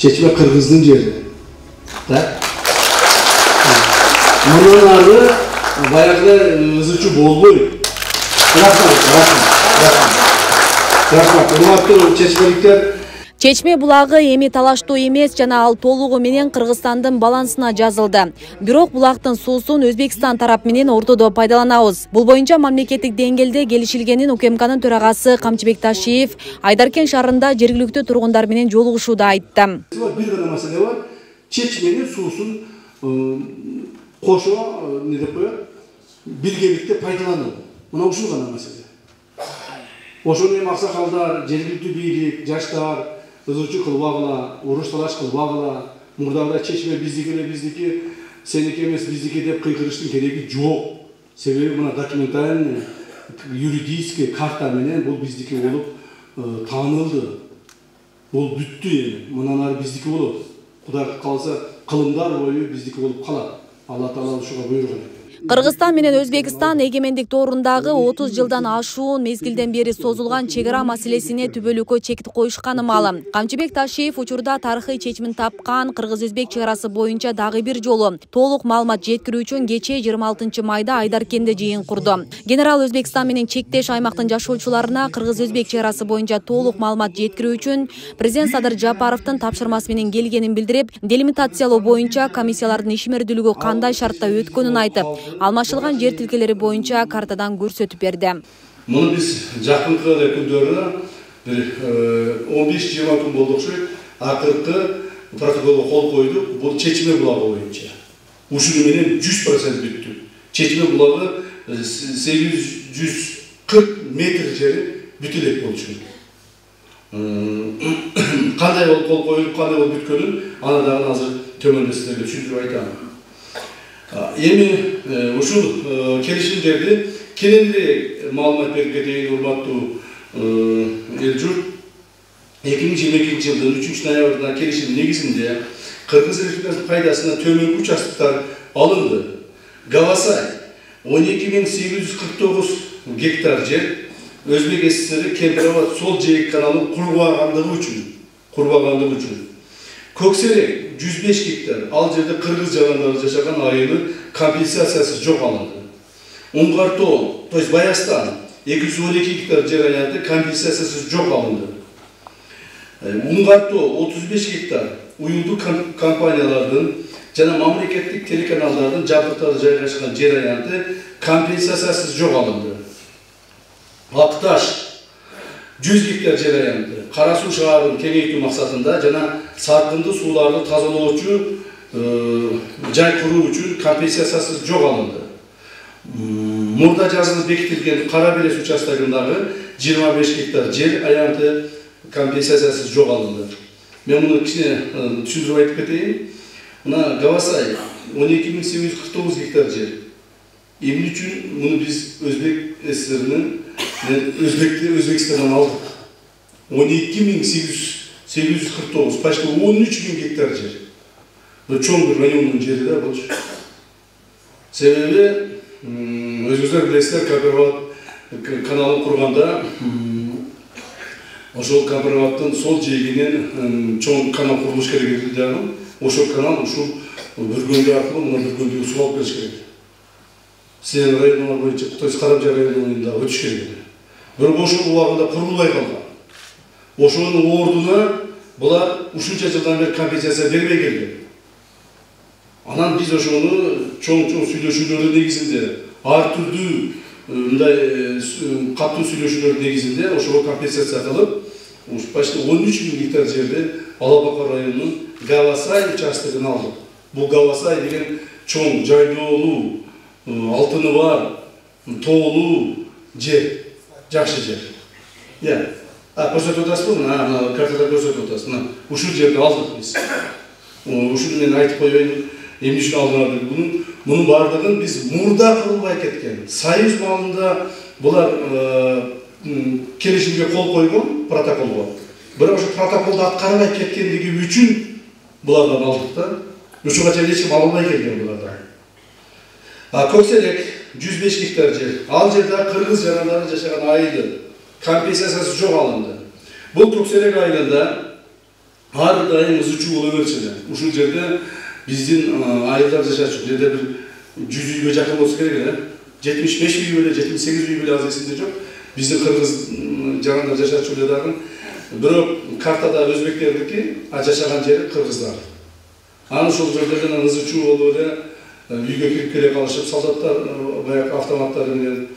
Çeçme Kırgız'ın yeri. Bunun adı bayaklar hızıcı bol boy. Bırakma. Çeçmelikler Чечме булагы эми талаштуу эмес жана ал толугу менен Кыргызстандын балансына жазылды. Бирок булактын суусун Өзбекстан тарап менен ортодо пайдаланабыз. Бул боюнча мамлекеттик деңгээлде келишилгенин УКМКнын төрагасы Камчыбек Ташиев Айдаркен шаарында жергиликтүү тургундар менен жолугушууда айтты. Bir gana mesele var. Çeçmenin suusun koşuğa ne de koyar? Birgelikte faydalanır. Buna uşul gana mesele. Oşun hem aksakallar, jергиликтүү бийлик, жаштар, ызычы кылбагыла, уруш талаш кылбагыла, мурдагыдай чечме биздики, сеники эмес биздики деп кыйкырыштын кереги жок. Себеби мына документальный, юридический карта менен бул биздики болуп таанылды. Бул бүттү эми. Мындан ары биздики болот. Кудай калса кылымдар бою биздики болуп калат. Алла Таала ушуга буйруган. Кыргызстан менен Өзбекстан эгемендик тоорундагы 30 жылдан ашуун мезгилден бери созулган чегара маселесине түбөлүккө чек коюшканы маалым. Камчыбек Ташиев учурда тарыхый чечимин тапкан Кыргыз-Өзбек чегарасы боюнча дагы бир жолу толук маалымат жеткирүү үчүн кечээ 26 майда Айдаркенде жыйын курду. Генерал Өзбекстан менен чектеш аймактын жашоочуларына Кыргыз-Өзбек чегарасы боюнча толук маалымат жеткирүү үчүн президент Садыр Жапаровдун тапшырмасы менен келгенин билдирип, делимитациялоо боюнча комиссиялардын ишмердүүлүгү кандай шартта өткөнүн айтып, алмашылган жер тилкелери боюнча картадан көрсөтүп берди. Муну биз жакынкы күндөрү бир 15-20 күн болду окшойт. Акыркы протоколго кол койдук. Бул чечме булагы боюнча. Ушуну менен 100% бүттү. Чечме булагы 840 метр жери бүтүлөк болчу. Кандай болуп кол коюлуп, кандай болуп бүткөнүн аны дагы азыр төмөндө сиздерге түшүндүрүп айтам. Эми ушул келишимдерди кененирээк маалымат берип кетейин, урматтуу эл журт. 2022 жылдын 3-ноябрда келишим негизинде Кыргыз Республикасынын пайдасына төмөнкү участоктор алынды. Гавасай 12849 гектар жер Өзбек ССР Кемпирабад сол жээк каналын курбагандыгы үчүн. Көксерек 105 гектар, ал жерде кыргыз жарандары жашаган айылы компенсациясыз жок алынды. Уңгартоо, то есть Баястан 212 гектар жер аянты компенсациясыз жок алынды. Уңгартоо 35 гектар уюлдуу компаниялардын жана мамлекеттик телеканалдардын жабдыктары жайгашкан жер аянты компенсациясыз жок алынды. Акташ 100 гектар жер аянты Кара суу шаарын кеңейтүү максатында жана саркынды сууларды тазалоочу жай куруу үчүн компенсациясыз жок алынды. Мурда жазылып бекитилген Кара Белес участогундагы 25 гектар жер аянты компенсациясыз жок алынды. Мен муну кичине түшүндүрүп айтып кетейин. Мына Гавасай 12849 гектар жер. Эмне үчүн муну биз Өзбек ССРнын Өзбекстандан алдык. 12849, почти 13.000 гектар жер. Bu çoğun bir rayonun jeri de bu. Sebebi özgürler bilesizler Kapirvat kanalın kurganda oşol Kapirvat'ın sol jeginin çoğun kanal kuruluş kerekli. Oşol kanal oşol bürgöndü arkılı buna bürgöndüğü su alıp keliş kerek. Sen rayonlar boyunca Kutayız Karabca rayonunda ötüş kerek. Bir oşol uağında kurulay kalgan. Oşolun orduna bular uşunca жылдан beri kompensasiya bermей келген. Анан биз ошону чоң сүйлөшүүлөрдүн негизинде, ар түрдүү мындай катуу сүйлөшүүлөр негизинде ошого компенсация кылып, почти 13.000 гектар жерде Алабакыр районунун Гавасай участогун алдык. Бул Гавасай деген чоң жайлоолуу, алтыны бар, тоолуу жер, жакшы жер. Көрсөтүп атасызбы? Мына картада көрсөтүп атасыз. Мына ушул жерди алдык биз. Ушуну мен айтып коеюн. Эмне үчүн алдырады? Мунун бардыгын биз мурда кылбай кеткен. Союз маалында булар келишимге кол койгон протоколго. Бирок ошо протоколду аткарбай кеткендиги үчүн булардан алдык да. Ушуга чейин эч ким албай келген булардан. Көксерек 105 гектар жер. Ал жерде кыргыз жарандары жашаган айылы компенсациясы жок алынды. Бул Көксерек айылында ар дайым ызычуу боло берчү. Ушул жерде биздин айылдар жашачу жерде бир 100 үйгө жакын болсо керек эле. 75 үй беле, 78 үй беле аз эсимде жок. Биздин кыргыз жагында жашачу эле дагы. Бирок картада өзбектердики, а жашаган жери кыргыздар. Анан ошол жерлерден ызычуу болуп эле үйгө кирип келе калышып, солдаттар баягы автоматтар менен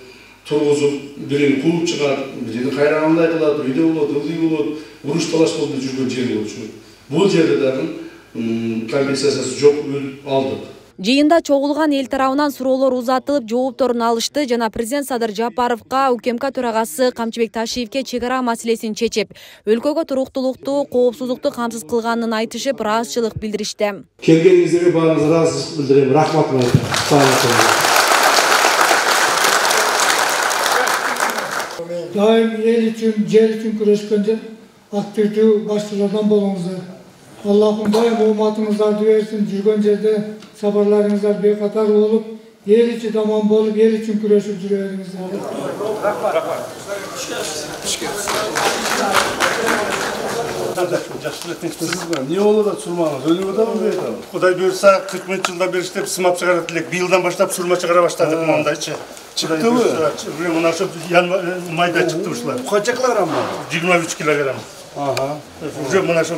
тургузуп, бирин кууп чыгат, бирин кайрагандай кылат, үйдө болот, ылдый болот, уруш талаш болуп жүргөн жер болчу. Бул жерде дагы компенсациясы жок үй алдык. Жыйында чогулган эл тарабынан суроолор узатылып, жоопторун алышты жана президент Садыр Жапаровго, УКМК төрагасы Камчыбек Ташиевке чек ара маселесин чечип, өлкөгө туруктуулукту, коопсуздукту камсыз кылганын айтышып, ыраазычылык билдиришти. Келгениңизге баарыңызга ыраазычылык билдирем. Рахматымды айтам. Daim el için, yer için küreşkende aktivite başçılardan bolunuzlar. Allah'ın daim ummatınızlar versin, жүргөн жерде sabarlarınızlar bekatar olup, yer içi tamam bolup, yer için küreşip жүрөңүздөр. Не болот да сурмаңыз? Өлүп атабы бе атабы? Кудай буйрса 40 миң жылдан бери иштеп сымап чыгарат элек. Быйылдан баштап сурма чыгара баштадык мондайчы. Чыктыбы? Мына ошо майда чыкты ушулар. Канча килограмм? 23 килограмм. Уже мына ошо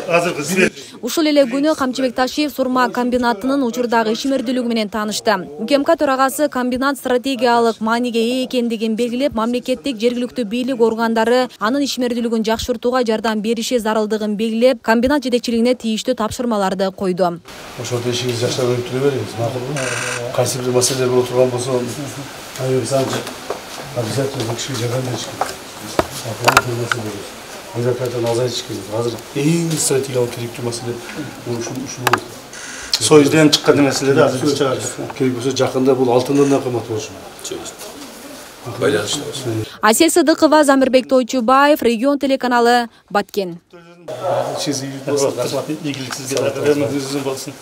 азыркы свет. Ушул эле күнү Камчыбек Ташиев сурма комбинатынын учурдагы ишмердүүлүгү менен таанышты. УКМК төрагасы комбинат стратегиялык мааниге ээ экендигин белгилеп, мамлекеттик жергиликтүү бийлик органдары анын ишмердүүлүгүн жакшыртууга жардам бериши зарылдыгын белгилеп, комбинат жетекчилигине тийиштүү тапшырмаларды койду. Ошол ишиңиз жакшыраак өтүп тура бериңиз, макулбу? Кайсы бир маселелер болуп турган болсо, обязательно кишиге жардам бериш керек. Макулбу маселе. Бюрократияны азайтыш керек. Азыр эң стратегиялык керектүү маселе ушул. Союзден чыккан маселеде азыр чыгардык. Керек болсо жакында бул алтындан да кымбат болушу. Асель Сыдыкова, Замирбек Тойчубаев, Регион телеканалы, Баткен. Игилик сизге дагы, өмүрүңүз болсун.